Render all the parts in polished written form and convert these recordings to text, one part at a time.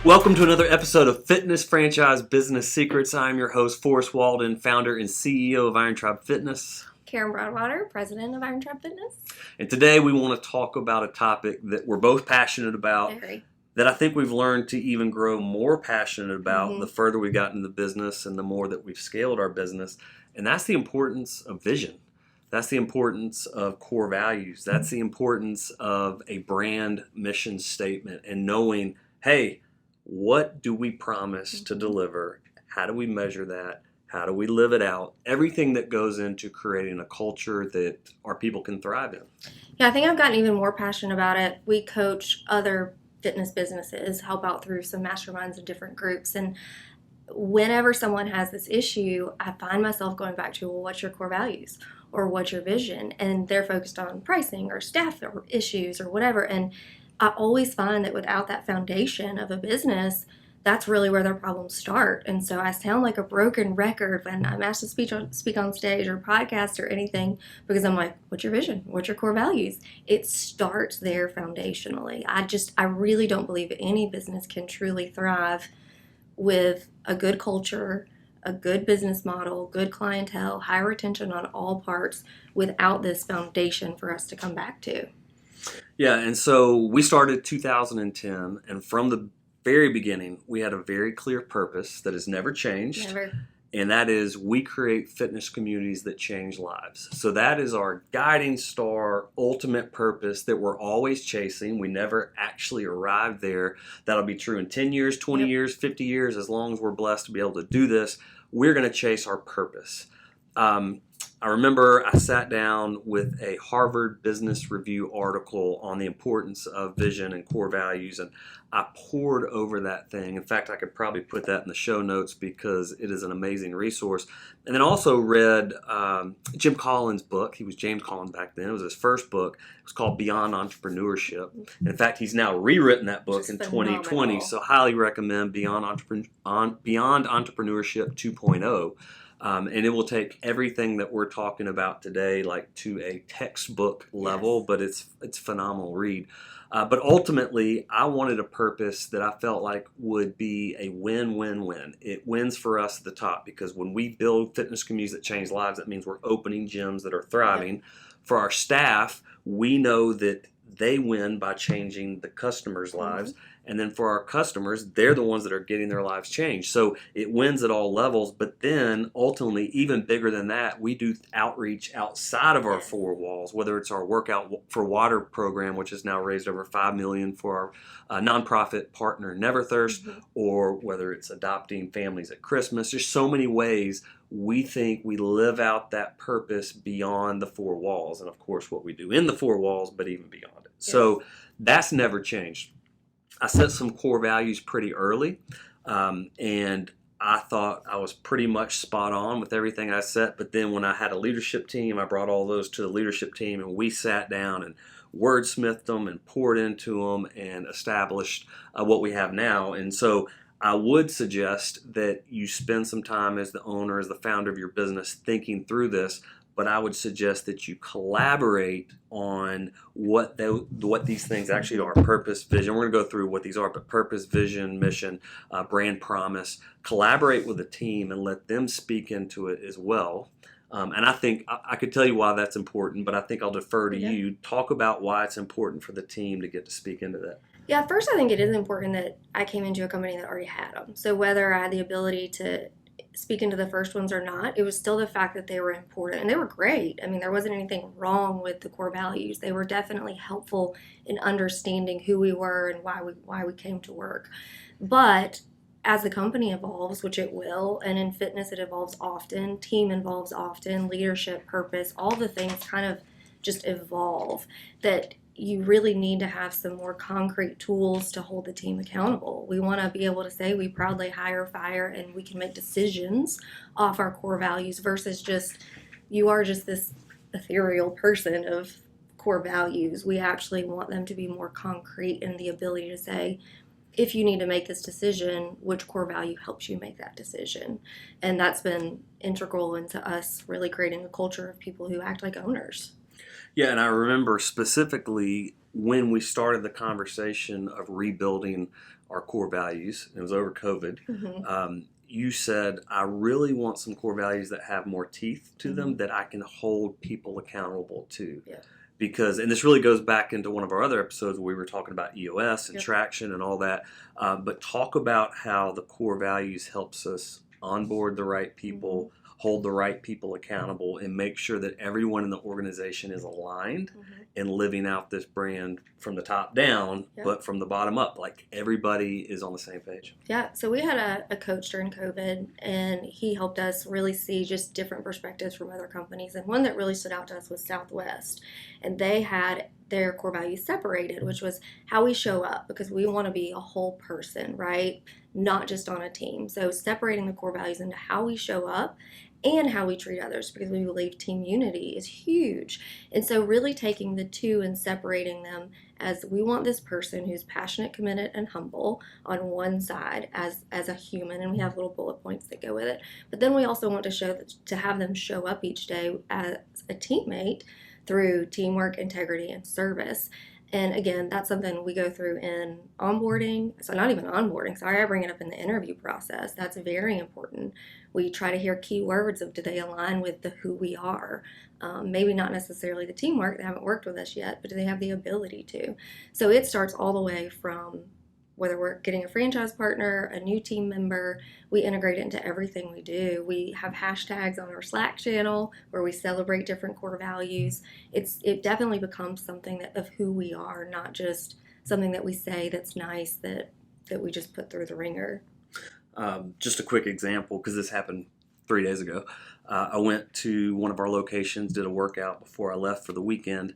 Welcome to another episode of Fitness Franchise Business Secrets. I'm your host, Forrest Walden, founder and CEO of Iron Tribe Fitness. Karen Broadwater, president of Iron Tribe Fitness. And today we want to talk about a topic that we're both passionate about, that I think we've learned to even grow more passionate about the further we've gotten in the business and the more that we've scaled our business. And that's the importance of vision. That's the importance of core values. That's the importance of a brand mission statement and knowing, hey, what do we promise to deliver? How do we measure that? How do we live it out? Everything that goes into creating a culture that our people can thrive in. Yeah, I think I've gotten even more passionate about it. We coach other fitness businesses, help out through some masterminds and different groups. And whenever someone has this issue, I find myself going back to, well, what's your core values? Or what's your vision? And they're focused on pricing or staff or issues or whatever. And I always find that without that foundation of a business, that's really where their problems start. And so I sound like a broken record when I'm asked to speak on stage or podcast or anything, because I'm like, what's your vision? What's your core values? It starts there foundationally. I really don't believe any business can truly thrive with a good culture, a good business model, good clientele, high retention on all parts without this foundation for us to come back to. Yeah, and so we started 2010, and from the very beginning, we had a very clear purpose that has never changed. Never. And that is, we create fitness communities that change lives. So that is our guiding star, ultimate purpose that we're always chasing. We never actually arrive there. That'll be true in 10 years, 20 years, 50 years, as long as we're blessed to be able to do this. We're going to chase our purpose. I remember I sat down with a Harvard Business Review article on the importance of vision and core values, and I pored over that thing. In fact, I could probably put that in the show notes because it is an amazing resource. And then also read Jim Collins' book. He was James Collins back then. It was his first book. It was called Beyond Entrepreneurship. In fact, he's now rewritten that book in 2020, so highly recommend Beyond Entrepreneurship 2.0. And it will take everything that we're talking about today like to a textbook level, but it's a phenomenal read. But ultimately, I wanted a purpose that I felt like would be a win-win-win. It wins for us at the top because when we build fitness communities that change lives, that means we're opening gyms that are thriving. For our staff, we know that they win by changing the customers' lives. And then for our customers, they're the ones that are getting their lives changed. So it wins at all levels. But then ultimately, even bigger than that, we do outreach outside of our four walls, whether it's our Workout for Water program, which has now raised over $5 million for our nonprofit partner Never Thirst, or whether it's adopting families at Christmas. There's so many ways we think we live out that purpose beyond the four walls. And of course, what we do in the four walls, but even beyond it. So that's never changed. I set some core values pretty early, and I thought I was pretty much spot on with everything I set. But then when I had a leadership team, I brought all those to the leadership team, and we sat down and wordsmithed them and poured into them and established what we have now. And so I would suggest that you spend some time as the owner, as the founder of your business, thinking through this. But I would suggest that you collaborate on what these things actually are. Purpose, vision. We're going to go through what these are, but purpose, vision, mission, brand promise. Collaborate with a team and let them speak into it as well. And I think I could tell you why that's important, but I think I'll defer to you. Talk about why it's important for the team to get to speak into that. Yeah, first I think it is important that I came into a company that already had them. So whether I had the ability to speak into the first ones or not, it was still the fact that they were important and they were great. I mean, there wasn't anything wrong with the core values. They were definitely helpful in understanding who we were and why we came to work. But as the company evolves, which it will, and in fitness it evolves often, team evolves often, leadership, purpose, all the things kind of just evolve, that you really need to have some more concrete tools to hold the team accountable. We want to be able to say we proudly hire, fire, and we can make decisions off our core values versus just, you are just this ethereal person of core values. We actually want them to be more concrete in the ability to say, if you need to make this decision, which core value helps you make that decision? And that's been integral into us really creating a culture of people who act like owners. Yeah, and I remember specifically when we started the conversation of rebuilding our core values. It was over COVID. Mm-hmm. You said, I really want some core values that have more teeth to Mm-hmm. them that I can hold people accountable to. Yeah. Because, and this really goes back into one of our other episodes where we were talking about EOS and Yep. traction and all that. But talk about how the core values helps us onboard the right people, hold the right people accountable, and make sure that everyone in the organization is aligned and living out this brand from the top down, Yep. but from the bottom up. Like everybody is on the same page. Yeah, so we had a coach during COVID, and he helped us really see just different perspectives from other companies. And one that really stood out to us was Southwest, and they had their core values separated, which was how we show up, because we want to be a whole person, right? Not just on a team. So separating the core values into how we show up and how we treat others, because we believe team unity is huge. And so really taking the two and separating them as we want this person who's passionate, committed, and humble on one side as a human, and we have little bullet points that go with it. But then we also want to have them show up each day as a teammate through teamwork, integrity, and service. And again, that's something we go through in onboarding. So not even onboarding. Sorry, I bring it up in the interview process. That's very important. We try to hear keywords of, do they align with the who we are? Maybe not necessarily the teamwork. They haven't worked with us yet, but do they have the ability to? So it starts all the way from whether we're getting a franchise partner, a new team member, we integrate it into everything we do. We have hashtags on our Slack channel where we celebrate different core values. It definitely becomes something of who we are, not just something that we say that's nice that we just put through the ringer. Just a quick example, because this happened 3 days ago. I went to one of our locations, did a workout before I left for the weekend,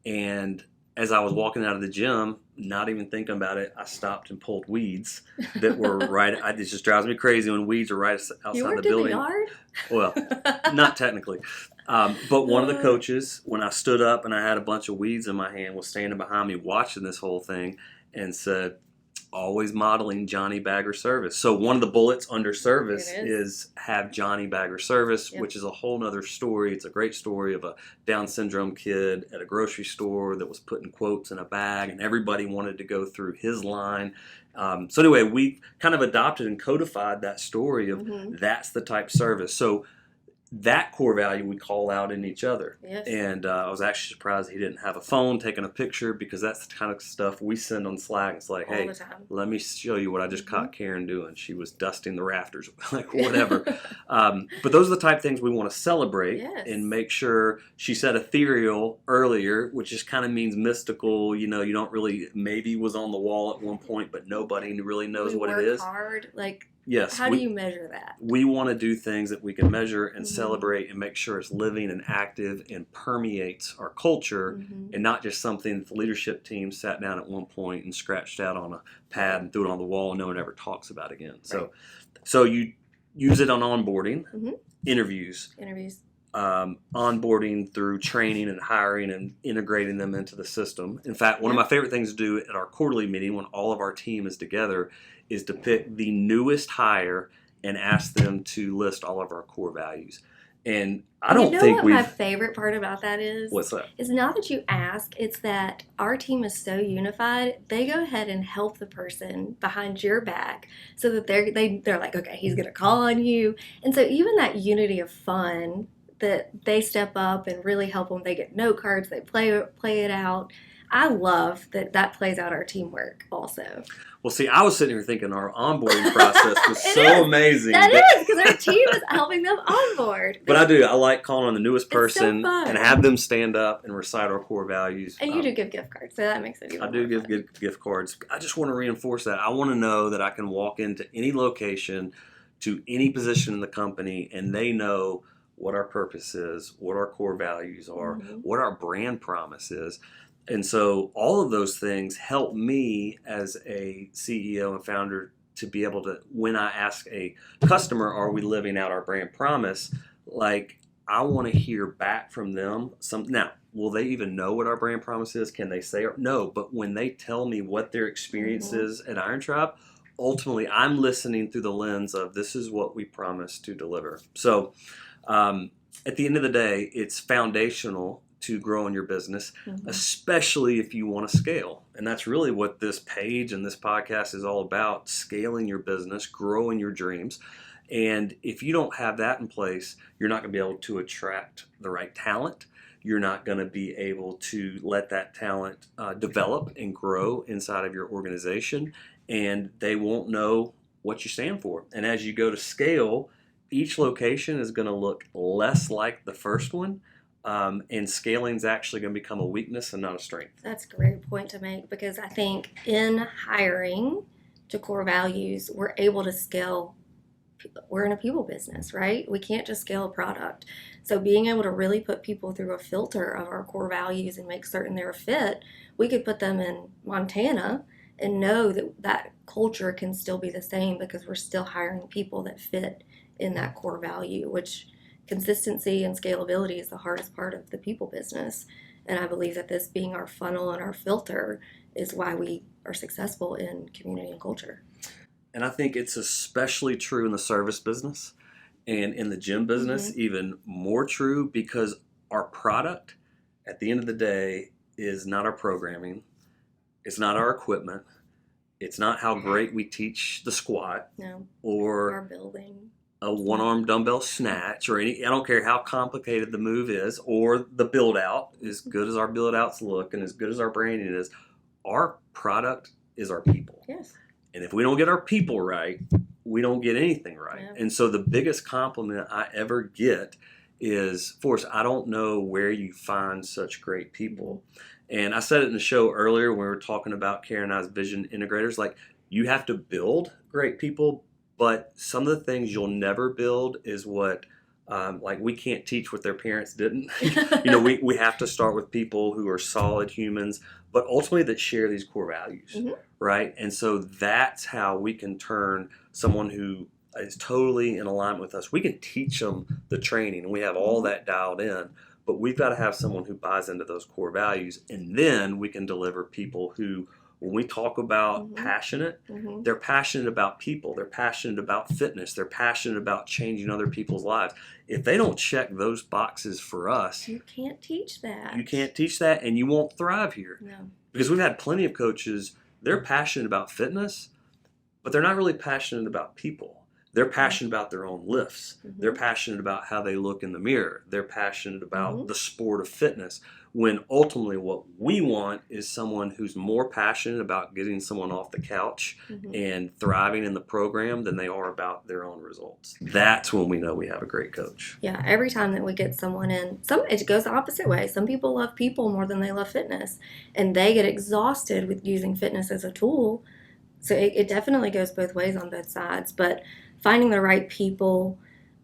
and as I was walking out of the gym, not even thinking about it, I stopped and pulled weeds that were right. It just drives me crazy when weeds are right outside You worked the building. in the yard? Well, not technically. But one of the coaches, when I stood up and I had a bunch of weeds in my hand, was standing behind me watching this whole thing and said, always modeling Johnny Bagger service. So one of the bullets under service is have Johnny Bagger service, which is a whole nother story. It's a great story of a Down syndrome kid at a grocery store that was putting quotes in a bag, and everybody wanted to go through his line. So anyway, we kind of adopted and codified that story of that's the type service. So that core value we call out in each other. Yes. And I was actually surprised he didn't have a phone taking a picture, because that's the kind of stuff we send on Slack. It's like, hey, let me show you what I just caught Karen doing. She was dusting the rafters, like whatever. But those are the type of things we want to celebrate and make sure. She said ethereal earlier, which just kind of means mystical. You know, you don't really, maybe was on the wall at one point, but nobody really knows what it is. Hard, like. Yes. How do you measure that? We want to do things that we can measure and celebrate and make sure it's living and active and permeates our culture, and not just something that the leadership team sat down at one point and scratched out on a pad and threw it on the wall and no one ever talks about again. So you use it on onboarding, interviews, onboarding through training and hiring and integrating them into the system. In fact, one of my favorite things to do at our quarterly meeting when all of our team is together is to pick the newest hire and ask them to list all of our core values. And I don't think what my favorite part about that is? What's that? It's not that you ask, it's that our team is so unified, they go ahead and help the person behind your back so that they're like, okay, he's going to call on you. And so even that unity of fun that they step up and really help them, they get note cards, they play it out. I love that plays out our teamwork also. Well, see, I was sitting here thinking our onboarding process was so amazing. That is, because our team is helping them onboard. But I like calling on the newest person and have them stand up and recite our core values. And you do give gift cards, so that makes it even I do give gift cards. I just want to reinforce that. I want to know that I can walk into any location, to any position in the company, and they know what our purpose is, what our core values are, what our brand promise is. And so all of those things help me as a CEO and founder to be able to, when I ask a customer, are we living out our brand promise? Like, I want to hear back from them. Now, will they even know what our brand promise is? Can they say it? No, but when they tell me what their experience is at Iron Tribe, ultimately I'm listening through the lens of this is what we promise to deliver. So at the end of the day, it's foundational to growing your business, Mm-hmm. especially if you want to scale. And that's really what this page and this podcast is all about: scaling your business, growing your dreams. And if you don't have that in place, you're not going to be able to attract the right talent. You're not going to be able to let that talent develop and grow inside of your organization, and they won't know what you stand for. And as you go to scale, each location is going to look less like the first one, and scaling is actually going to become a weakness and not a strength. That's a great point to make, because I think in hiring to core values, we're able to scale. We're in a people business, right? We can't just scale a product. So being able to really put people through a filter of our core values and make certain they're a fit, we could put them in Montana and know that that culture can still be the same because we're still hiring people that fit in that core value, which consistency and scalability is the hardest part of the people business. And I believe that this being our funnel and our filter is why we are successful in community and culture. And I think it's especially true in the service business and in the gym business, even more true, because our product at the end of the day is not our programming, it's not our equipment, it's not how great we teach the squat, No, or our building. a one-arm dumbbell snatch, or any. I don't care how complicated the move is, or the build out. As good as our build outs look and as good as our branding is, our product is our people. Yes. And if we don't get our people right, we don't get anything right. Yeah. And so the biggest compliment I ever get is, Forrest, I don't know where you find such great people. And I said it in the show earlier when we were talking about Karen and I's vision integrators. Like, you have to build great people, but some of the things you'll never build is what, like, we can't teach what their parents didn't. We have to start with people who are solid humans, but ultimately that share these core values, right? And so that's how we can turn someone who is totally in alignment with us. We can teach them the training, and we have all that dialed in, but we've got to have someone who buys into those core values, and then we can deliver people who, when we talk about passionate, they're passionate about people, they're passionate about fitness, they're passionate about changing other people's lives. If they don't check those boxes for us, you can't teach that. You can't teach that, and you won't thrive here. No. Because we've had plenty of coaches, they're passionate about fitness, but they're not really passionate about people. They're passionate about their own lifts. They're passionate about how they look in the mirror. They're passionate about the sport of fitness. When ultimately what we want is someone who's more passionate about getting someone off the couch and thriving in the program than they are about their own results. That's when we know we have a great coach. Yeah, every time that we get someone in, it goes the opposite way. Some people love people more than they love fitness, and they get exhausted with using fitness as a tool. So it definitely goes both ways on both sides. But finding the right people,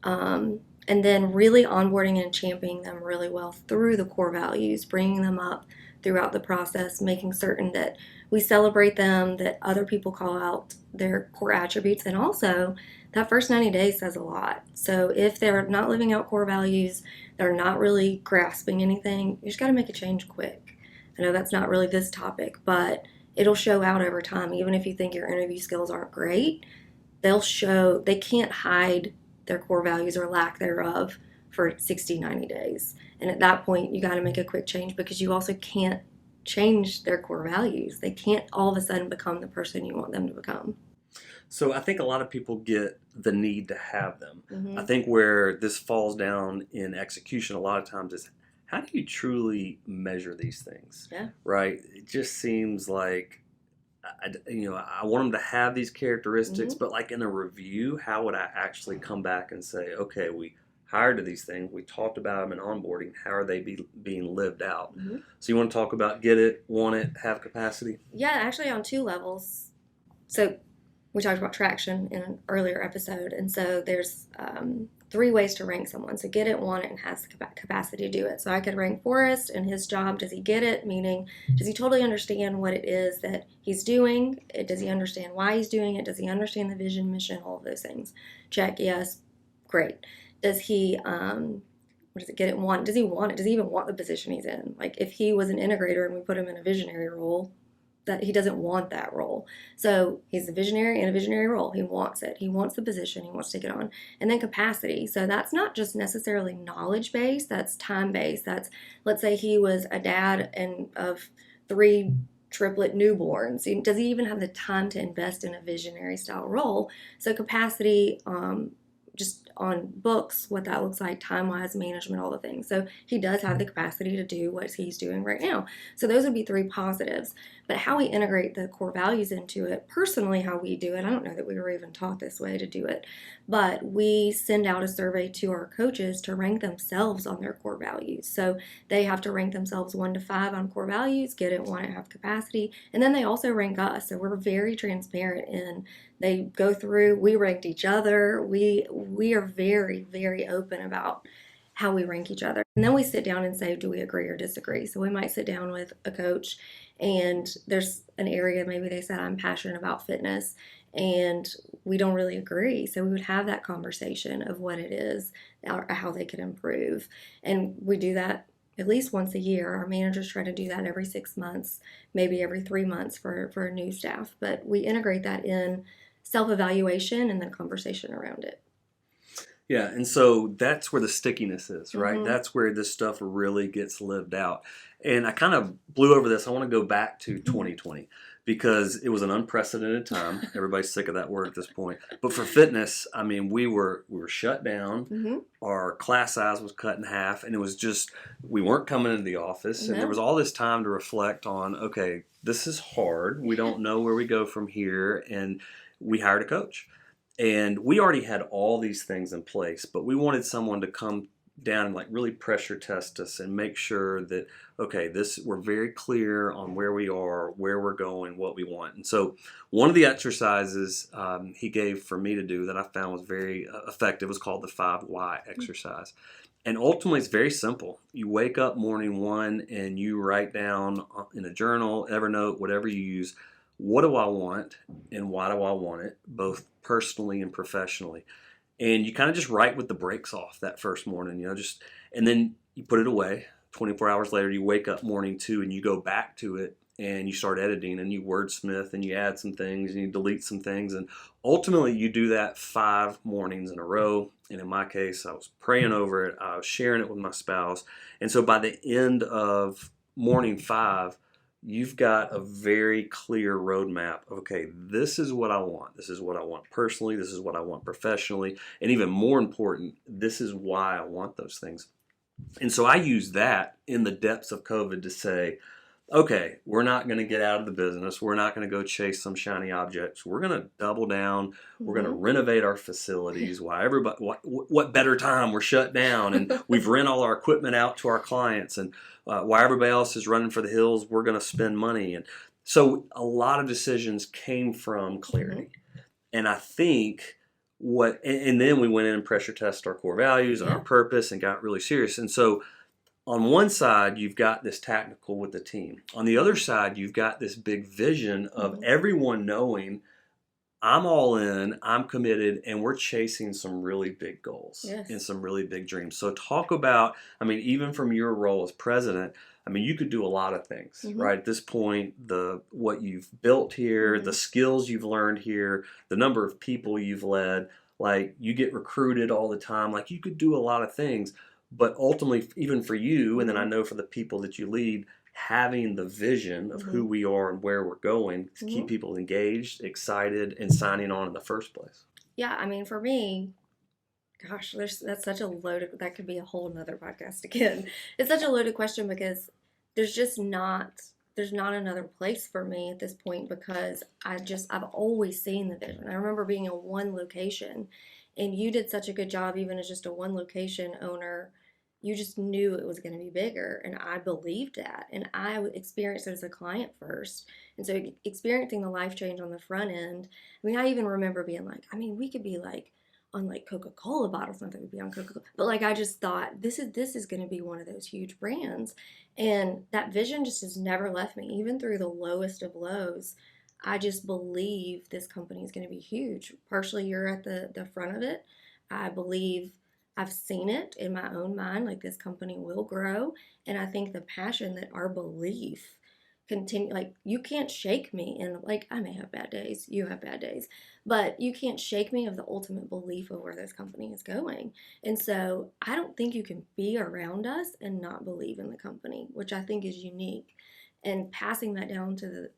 and then really onboarding and championing them really well through the core values, bringing them up throughout the process, making certain that we celebrate them, that other people call out their core attributes, and also that first 90 days says a lot. So if they're not living out core values, they're not really grasping anything, you just got to make a change quick. I know that's not really this topic, but it'll show out over time. Even if you think your interview skills aren't great, they'll show. They can't hide their core values or lack thereof for 60, 90 days. And at that point, you got to make a quick change, because you also can't change their core values. They can't all of a sudden become the person you want them to become. So I think a lot of people get the need to have them. I think where this falls down in execution a lot of times is, how do you truly measure these things? Yeah. Right? It just seems like, I want them to have these characteristics, but like in a review, how would I actually come back and say, okay, we hired to these things, we talked about them in onboarding, how are they being lived out? So you want to talk about get it, want it, have capacity? Yeah, actually on two levels. So we talked about traction in an earlier episode, and so there's 3 ways to rank someone. So get it, want it, and has the capacity to do it. So I could rank Forrest and his job. Does he get it? Meaning, does he totally understand what it is that he's doing? Does he understand why he's doing it? Does he understand the vision, mission, all of those things? Check, yes, great. Does he, get it, want? Does he want it? Does he even want the position he's in? Like, if he was an integrator and we put him in a visionary role, that he doesn't want that role. So he's a visionary in a visionary role. He wants it. He wants the position. He wants to take it on. And then capacity. So that's not just necessarily knowledge based. That's time based. That's, let's say he was a dad and of 3 triplet newborns. Does he even have the time to invest in a visionary style role? So capacity, just on books, what that looks like, time-wise, management, all the things. So he does have the capacity to do what he's doing right now. So those would be 3 positives. But how we integrate the core values into it, personally, how we do it, I don't know that we were even taught this way to do it, but we send out a survey to our coaches to rank themselves on their core values. So they have to rank themselves 1 to 5 on core values, get it 1 and have capacity, and then they also rank us. So we're very transparent in, they go through, we ranked each other. We are very, very open about how we rank each other. And then we sit down and say, do we agree or disagree? So we might sit down with a coach and there's an area, maybe they said, I'm passionate about fitness, and we don't really agree. So we would have that conversation of what it is, or how they could improve. And we do that at least once a year. Our managers try to do that every 6 months, maybe every 3 months for new staff. But we integrate that in self-evaluation and then conversation around it. Yeah, and so that's where the stickiness is, right? Mm-hmm. That's where this stuff really gets lived out. And I kind of blew over this. I want to go back to 2020 because it was an unprecedented time. Everybody's sick of that word at this point. But for fitness, I mean, we were shut down. Mm-hmm. Our class size was cut in half, and it was just, we weren't coming into the office, and No. there was all this time to reflect on, okay, this is hard. We don't know where we go from here, and we hired a coach. And we already had all these things in place, but we wanted someone to come down and like really pressure test us and make sure that, okay, we're very clear on where we are, where we're going, what we want. And so one of the exercises he gave for me to do that I found was very effective was called the 5 Why exercise. And ultimately, it's very simple. You wake up morning 1 and you write down in a journal, Evernote, whatever you use, what do I want and why do I want it, both personally and professionally. And you kind of just write with the brakes off that first morning, and then you put it away. 24 hours later, you wake up morning 2 and you go back to it and you start editing and you wordsmith and you add some things and you delete some things. And ultimately, you do that 5 mornings in a row. And in my case, I was praying over it. I was sharing it with my spouse. And so by the end of morning 5, you've got a very clear roadmap of, okay, this is what I want. This is what I want personally. This is what I want professionally. And even more important, this is why I want those things. And so I use that in the depths of COVID to say, okay, we're not going to get out of the business. We're not going to go chase some shiny objects. We're going to double down. We're going to renovate our facilities. What better time? We're shut down and we've rent all our equipment out to our clients. And while everybody else is running for the hills, we're going to spend money. And so a lot of decisions came from clarity. And I think and then we went in and pressure tested our core values and our purpose and got really serious. And so on one side, you've got this tactical with the team. On the other side, you've got this big vision of everyone knowing I'm all in, I'm committed, and we're chasing some really big goals and some really big dreams. So talk about, I mean, even from your role as president, I mean, you could do a lot of things, right? At this point, what you've built here, the skills you've learned here, the number of people you've led, like you get recruited all the time, like you could do a lot of things. But ultimately, even for you, and then I know for the people that you lead, having the vision of who we are and where we're going to keep people engaged, excited, and signing on in the first place. Yeah, I mean, for me, gosh, that's such a loaded, that could be a whole nother podcast again. It's such a loaded question because there's not another place for me at this point because I've always seen the vision. I remember being in one location and you did such a good job, even as just a one location owner. You just knew it was going to be bigger, and I believed that. And I experienced it as a client first. And so experiencing the life change on the front end, I mean, I even remember being like, I mean, we could be like on like Coca-Cola bottles, not that we'd be on Coca-Cola, but like I just thought this is going to be one of those huge brands. And that vision just has never left me, even through the lowest of lows. I just believe this company is going to be huge. Partially, you're at the front of it. I believe I've seen it in my own mind, like this company will grow. And I think the passion that our belief continue, like, you can't shake me. And like, I may have bad days, you have bad days, but you can't shake me of the ultimate belief of where this company is going. And so I don't think you can be around us and not believe in the company, which I think is unique. And passing that down to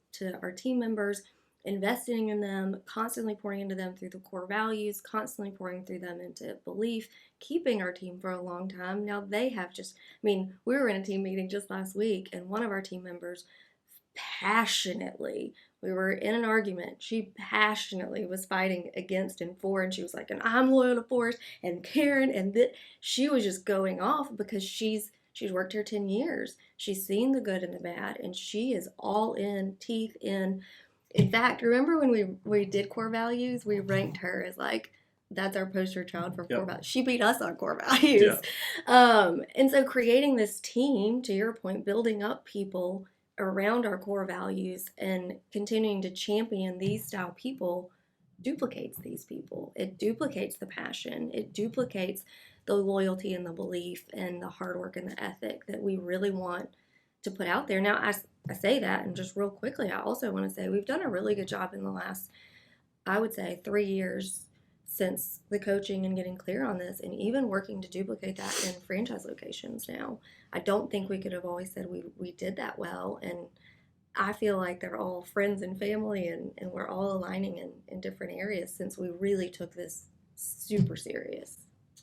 our team members, investing in them, constantly pouring into them through the core values, constantly pouring through them into belief, keeping our team for a long time. Now they have just, I mean, we were in a team meeting just last week, and one of our team members passionately, we were in an argument, she passionately was fighting against and for, and she was like, and I'm loyal to Forrest and Karen, and that she was just going off because she's worked here 10 years. She's seen the good and the bad, and she is all in, teeth in. In fact, remember when we did core values, we ranked her as like, that's our poster child for core values. She beat us on core values. And so creating this team, to your point, building up people around our core values and continuing to champion these style people duplicates these people. It duplicates the passion. It duplicates the loyalty and the belief and the hard work and the ethic that we really want to put out there. Now, I say that, and just real quickly, I also want to say we've done a really good job in the last, I would say, 3 years since the coaching and getting clear on this, and even working to duplicate that in franchise locations now. I don't think we could have always said we did that well, and I feel like they're all friends and family, and we're all aligning in different areas since we really took this super serious.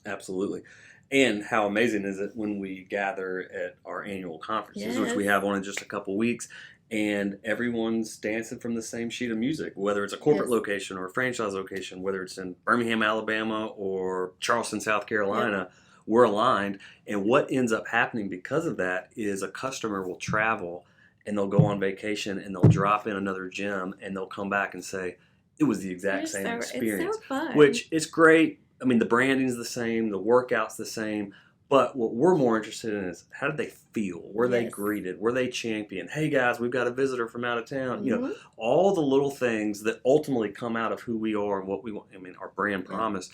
Absolutely. And how amazing is it when we gather at our annual conferences, which we have on in just a couple weeks, and everyone's dancing from the same sheet of music, whether it's a corporate location or a franchise location, whether it's in Birmingham, Alabama, or Charleston, South Carolina, we're aligned. And what ends up happening because of that is a customer will travel and they'll go on vacation and they'll drop in another gym and they'll come back and say, it was the exact same experience, it's so fun. Which is great. I mean, the branding's the same, the workout's the same, but what we're more interested in is how did they feel? Were they greeted? Were they championed? Hey guys, we've got a visitor from out of town. You know, all the little things that ultimately come out of who we are and what we want. I mean, our brand promise.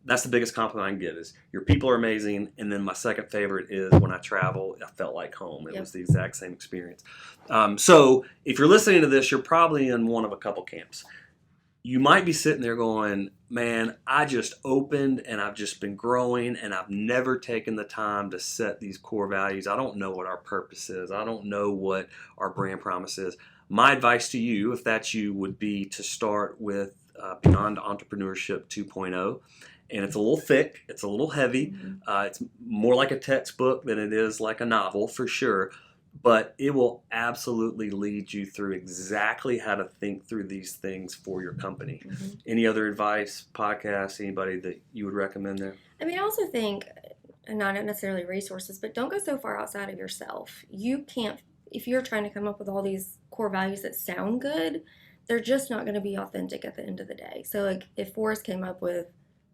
That's the biggest compliment I can get is your people are amazing. And then my second favorite is when I travel, I felt like home. It was the exact same experience. So if you're listening to this, you're probably in one of a couple camps. You might be sitting there going, man, I just opened and I've just been growing and I've never taken the time to set these core values. I don't know what our purpose is. I don't know what our brand promise is. My advice to you, if that's you, would be to start with Beyond Entrepreneurship 2.0. And it's a little thick. It's a little heavy. It's more like a textbook than it is like a novel for sure. But it will absolutely lead you through exactly how to think through these things for your company. Any other advice, podcasts, anybody that you would recommend there? I mean, I also think, and not necessarily resources, but don't go so far outside of yourself. You can't, if you're trying to come up with all these core values that sound good, they're just not going to be authentic at the end of the day. So, like, if Forrest came up with,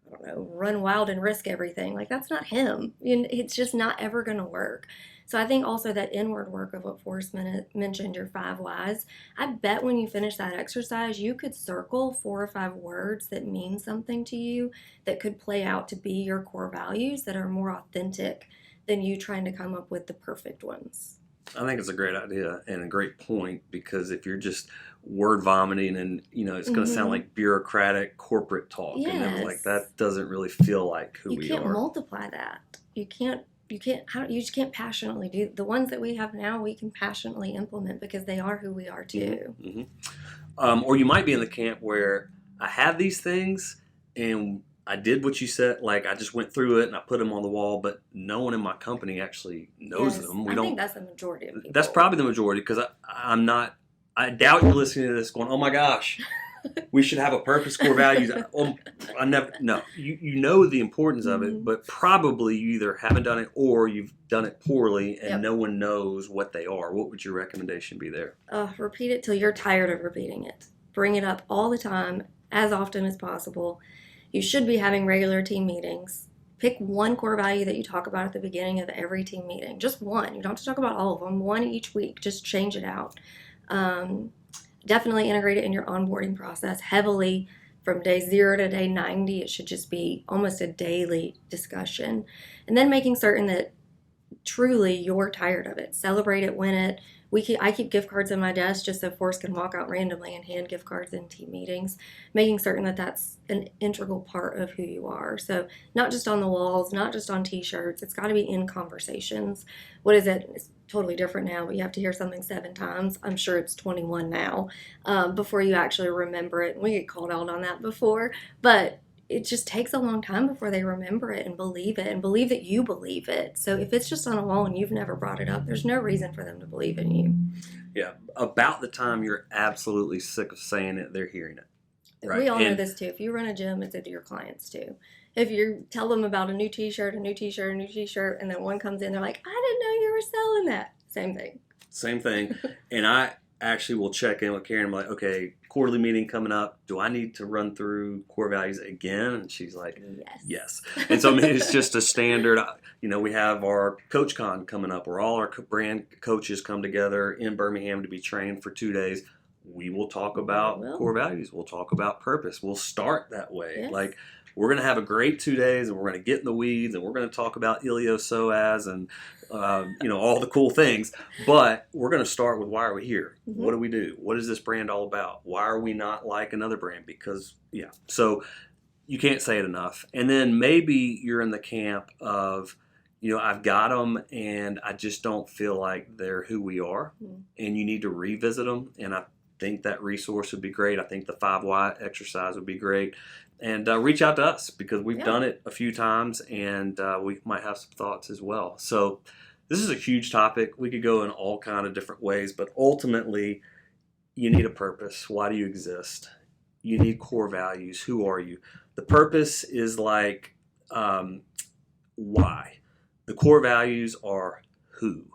I don't know, run wild and risk everything, like, that's not him. It's just not ever going to work. So I think also that inward work of what Forrest mentioned, your 5 whys, I bet when you finish that exercise, you could circle 4 or 5 words that mean something to you that could play out to be your core values that are more authentic than you trying to come up with the perfect ones. I think it's a great idea and a great point, because if you're just word vomiting and, you know, it's going to sound like bureaucratic corporate talk. And it's like, that doesn't really feel like who we are. You can't multiply that. You just can't passionately do the ones that we have now. We can passionately implement because they are who we are too. Or you might be in the camp where I have these things and I did what you said, like I just went through it and I put them on the wall, but no one in my company actually knows them. I think that's the majority of people. That's probably the majority, because I doubt you're listening to this going, oh my gosh, we should have a purpose, core values. You know the importance of it, but probably you either haven't done it or you've done it poorly and no one knows what they are. What would your recommendation be there? Repeat it till you're tired of repeating it. Bring it up all the time, as often as possible. You should be having regular team meetings. Pick one core value that you talk about at the beginning of every team meeting. Just one. You don't have to talk about all of them. One each week. Just change it out. Definitely integrate it in your onboarding process heavily from day 0 to day 90. It should just be almost a daily discussion. And then making certain that truly you're tired of it. Celebrate it, win it. I keep gift cards in my desk just so Forrest can walk out randomly and hand gift cards in team meetings, making certain that that's an integral part of who you are. So not just on the walls, not just on T-shirts. It's got to be in conversations. What is it? It's totally different now, but you have to hear something 7 times. I'm sure it's 21 now before you actually remember it. And we get called out on that before, but it just takes a long time before they remember it and believe that you believe it. So if it's just on a wall and you've never brought it up, there's no reason for them to believe in you. Yeah, about the time you're absolutely sick of saying it, they're hearing it. Right? We all know this too. If you run a gym, it's to your clients too. If you tell them about a new T-shirt, and then one comes in, they're like, I didn't know you were selling that. Same thing. And I actually will check in with Karen. I'm like, okay, quarterly meeting coming up. Do I need to run through core values again? And she's like, yes. And so, I mean, it's just a standard. We have our Coach Con coming up where all our brand coaches come together in Birmingham to be trained for 2 days. We will talk about core values. We'll talk about purpose. We'll start that way. Yes. Like, we're going to have a great 2 days, and we're going to get in the weeds, and we're going to talk about iliopsoas and all the cool things. But we're going to start with, why are we here? Mm-hmm. What do we do? What is this brand all about? Why are we not like another brand? Because so you can't say it enough. And then maybe you're in the camp of, I've got them, and I just don't feel like they're who we are, and you need to revisit them. And I think that resource would be great. I think the 5 Why exercise would be great. And reach out to us, because we've done it a few times, and we might have some thoughts as well. So this is a huge topic. We could go in all kind of different ways, but ultimately you need a purpose. Why do you exist? You need core values. Who are you? The purpose is like why. The core values are who.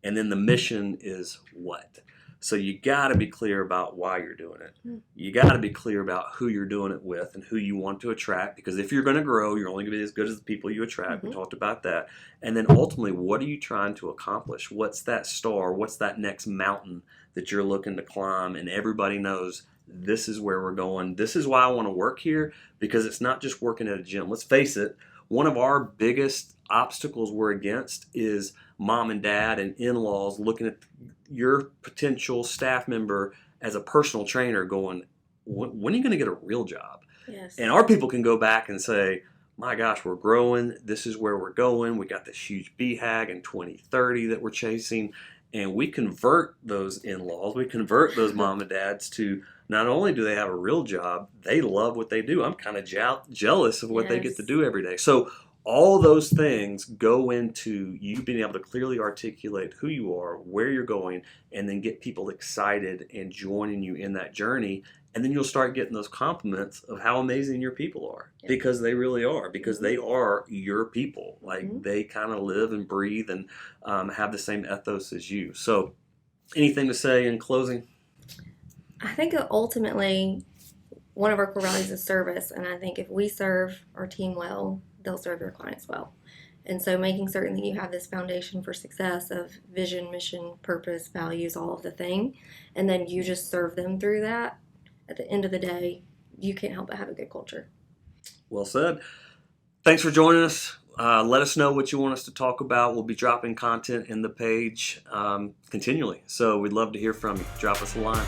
And then the mission is what. So you got to be clear about why you're doing it. You got to be clear about who you're doing it with and who you want to attract, because if you're going to grow, you're only going to be as good as the people you attract. Mm-hmm. We talked about that. And then ultimately, what are you trying to accomplish? What's that star? What's that next mountain that you're looking to climb? And everybody knows this is where we're going. This is why I want to work here, because it's not just working at a gym. Let's face it, one of our biggest obstacles we're against is mom and dad and in-laws looking at your potential staff member as a personal trainer going, when are you going to get a real job? Yes. And our people can go back and say, my gosh, we're growing. This is where we're going. We got this huge BHAG in 2030 that we're chasing. And we convert those in-laws, we convert those mom and dads to, not only do they have a real job, they love what they do. I'm kind of jealous of what they get to do every day. So all those things go into you being able to clearly articulate who you are, where you're going, and then get people excited and joining you in that journey. And then you'll start getting those compliments of how amazing your people are, because they really are, because they are your people. Like they kind of live and breathe and have the same ethos as you. So anything to say in closing? I think that ultimately one of our core values is service. And I think if we serve our team well, they'll serve their clients well. And so making certain that you have this foundation for success of vision, mission, purpose, values, all of the thing, and then you just serve them through that, at the end of the day, you can't help but have a good culture. Well said. Thanks for joining us. Let us know what you want us to talk about. We'll be dropping content in the page continually. So we'd love to hear from you. Drop us a line.